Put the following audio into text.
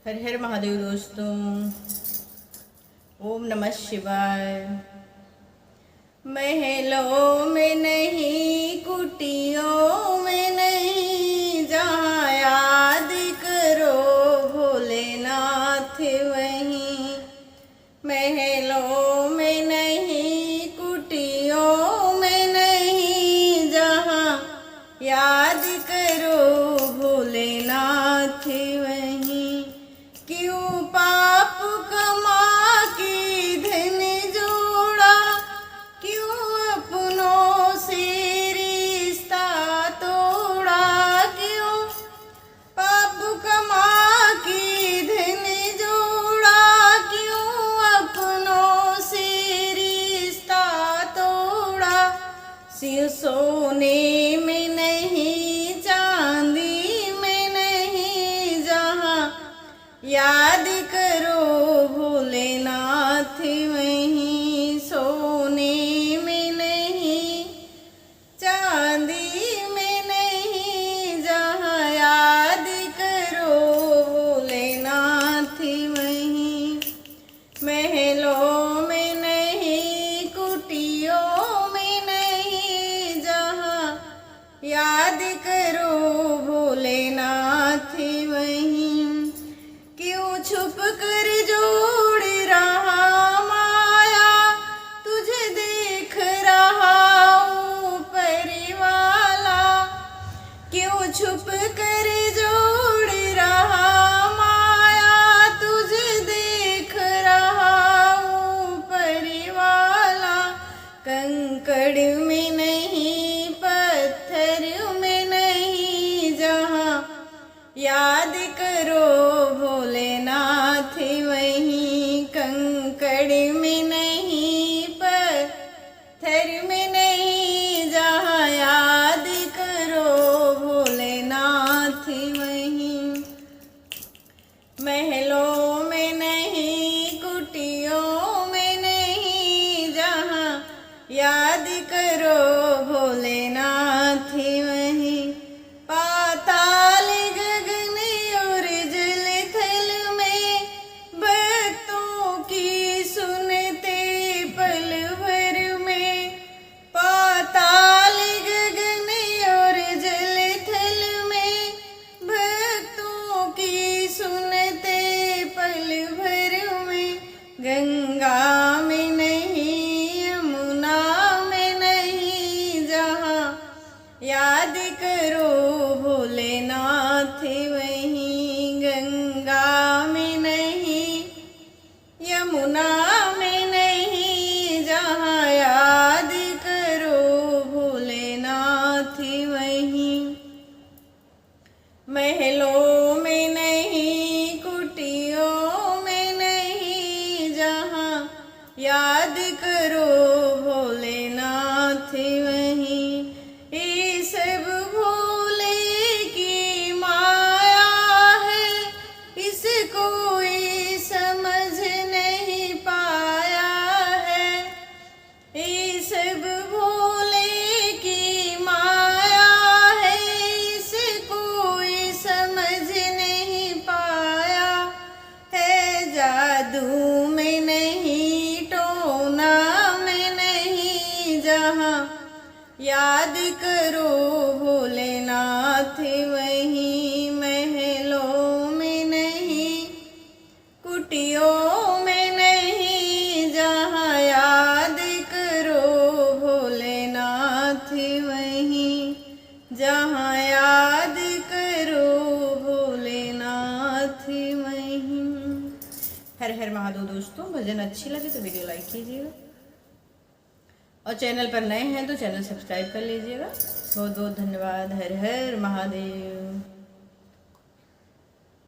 हर हर महादेव दोस्तों। ओम नमः शिवाय। महलों में नहीं, कुटियों में नहीं, जहाँ याद करो भोलेनाथ वहीं। महलों में नहीं, कुटियों में नहीं, जहाँ याद करो भोलेनाथ वहीं। क्यों पाप कमा के धन जोड़ा, क्यों अपनों से रिश्ता तोड़ा, क्यों पाप कमा के धन जोड़ा, क्यों अपनों से रिश्ता तोड़ा। सिर सोने में नहीं, चांदी में नहीं, जहाँ याद करो भोलेनाथ वहीं। सोने में नहीं, चांदी में नहीं, जहाँ याद करो भोलेनाथ वहीं। महलों में नहीं, कुटियों में नहीं, जहाँ याद करो भोलेनाथ वहीं। क्यों छुप कर जोड़ रहा माया, तुझे देख रहा ऊपर वाला। क्यों छुप कर जोड़ रहा माया, तुझे देख रहा ऊपर वाला। कंकड़ में नहीं, पत्थर में नहीं, जहाँ याद करो भोलेनाथ वहीं। कंकड़ में नहीं, पत्थर में नहीं, जहाँ याद करो भोलेनाथ वहीं। महलों में नहीं, कुटियों में नहीं, जहाँ याद करो भोलेनाथ वहीं। पाताल गगन और जल थल में, भक्तों की सुनते पल भर में। पाताल गगन और जल थल में, भक्तों की सुनते पल भर में। गंगा में नहीं, यमुना में नहीं, जहाँ याद करो भोलेनाथ वहीं। गंगा में नहीं, यमुना में नहीं, जहाँ याद करो भोलेनाथ वहीं। महलों में नहीं, कुटियों में नहीं, जहाँ याद करो भोलेनाथ वहीं। ये सब भोले की माया है, इसको कोई समझ नहीं पाया है। ये सब भोले की माया है, इसको कोई समझ नहीं पाया है। जादू में नहीं, टोना में नहीं, जहाँ याद करो भोलेनाथ वहीं। महलों में नहीं, कुटियों में नहीं, जहाँ याद करो भोलेनाथ वहीं। जहाँ याद करो भोलेनाथ वहीं। हर हर महादेव दोस्तों। भजन अच्छी लगे तो वीडियो लाइक कीजिएगा, और चैनल पर नए हैं तो चैनल सब्सक्राइब कर लीजिएगा। बहुत बहुत धन्यवाद। हर हर महादेव।